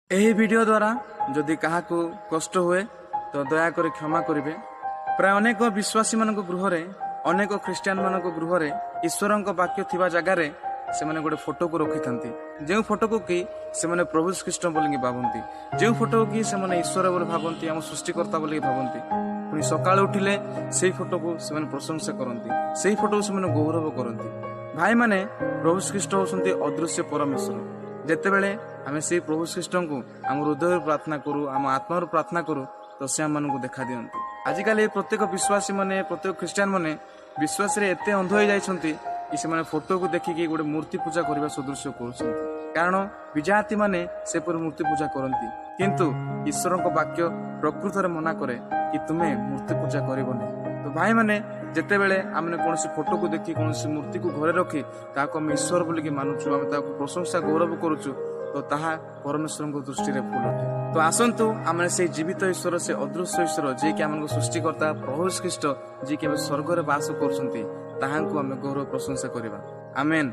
ଏହି ଭିडिଓ ଦ୍ୱାରା ଯଦି କାହାକୁ କଷ୍ଟ ହୁଏ ତ ଦୟାକରି କ୍ଷମା କରିବେ। ପ୍ରାୟ ଅନେକ ବିଶ୍ୱାସୀମାନଙ୍କ ଗୃହରେ, ଅନେକ ଖ୍ରୀଷ୍ଟିଆନ ମାନଙ୍କ ଗୃହରେ ଈଶ୍ୱରଙ୍କ ବାକ୍ୟ ଥିବା ଜାଗାରେ ସେମାନେ ଗୋଟେ ଫଟୋକୁ ରଖିଥାନ୍ତି। ଯେଉଁ ଫଟୋକୁ କି ସେମାନେ ପ୍ରଭୁ ଶ୍ରୀକୃଷ୍ଣ ବୋଲି ଭାବନ୍ତି, ଯେଉଁ ଫଟୋକୁ କି ସେମାନେ ଈଶ୍ୱର ବୋଲି ଭାବନ୍ତି, ଆମ ସୃଷ୍ଟିକର୍ତ୍ତା ବୋଲି ଭାବନ୍ତି। ପୁଣି ସକାଳୁ ଉଠିଲେ ସେଇ ଫଟୋକୁ ସେମାନେ ପ୍ରଶଂସା କରନ୍ତି, ସେଇ ଫଟୋକୁ ସେମାନେ ଗୌରବ କରନ୍ତି। ଭାଇମାନେ, ପ୍ରଭୁ ଶ୍ରୀକୃଷ୍ଣ ହେଉଛନ୍ତି ଅଦୃଶ୍ୟ ପରମେଶ୍ୱର। ଯେତେବେଳେ ଆମେ ସେଇ ପ୍ରଭୁ ଶ୍ରୀକୃଷ୍ଣଙ୍କୁ ଆମ ହୃଦୟରୁ ପ୍ରାର୍ଥନା କରୁ, ଆମ ଆତ୍ମାରୁ ପ୍ରାର୍ଥନା କରୁ, ତ ସେ ଆମମାନଙ୍କୁ ଦେଖା ଦିଅନ୍ତି। ଆଜିକାଲି ପ୍ରତ୍ୟେକ ବିଶ୍ୱାସୀ ମାନେ, ପ୍ରତ୍ୟେକ ଖ୍ରୀଷ୍ଟିଆନ ମାନେ ବିଶ୍ୱାସରେ ଏତେ ଅନ୍ଧ ହୋଇଯାଇଛନ୍ତି କି ସେମାନେ ଫଟୋକୁ ଦେଖିକି ଗୋଟେ ମୂର୍ତ୍ତି ପୂଜା କରିବା ସଦୃଶ କରୁଛନ୍ତି। କାରଣ ବିଜାତି ମାନେ ସେପରି ମୂର୍ତ୍ତି ପୂଜା କରନ୍ତି, କିନ୍ତୁ ଈଶ୍ୱରଙ୍କ ବାକ୍ୟ ପ୍ରକୃତରେ ମନା କରେ କି ତୁମେ ମୂର୍ତ୍ତି ପୂଜା କରିବନି। ତ ଭାଇମାନେ, ଯେତେବେଳେ ଆମେ କୌଣସି ଫଟୋକୁ ଦେଖି, କୌଣସି ମୂର୍ତ୍ତିକୁ ଘରେ ରଖି ତାହାକୁ ଆମେ ଈଶ୍ୱର ବୋଲିକି ମାନୁଛୁ, ଆମେ ତାହାକୁ ପ୍ରଶଂସା ଗୌରବ କରୁଛୁ, ତ ତାହା ପରମେଶ୍ୱରଙ୍କ ଦୃଷ୍ଟିରେ ଭୁଲ ଅଟେ। ତ ଆସନ୍ତୁ ଆମେ ସେଇ ଜୀବିତ ଈଶ୍ୱର, ସେ ଅଦୃଶ୍ୟ ଈଶ୍ୱର, ଯିଏକି ଆମକୁ ସୃଷ୍ଟିକର୍ତ୍ତା ପ୍ରଭୁ ଖ୍ରୀଷ୍ଟ, ଯିଏକି ଏବେ ସ୍ୱର୍ଗରେ ବାସ କରୁଛନ୍ତି, ତାହାଙ୍କୁ ଆମେ ଗୌରବ ପ୍ରଶଂସା କରିବା। ଆମେନ୍।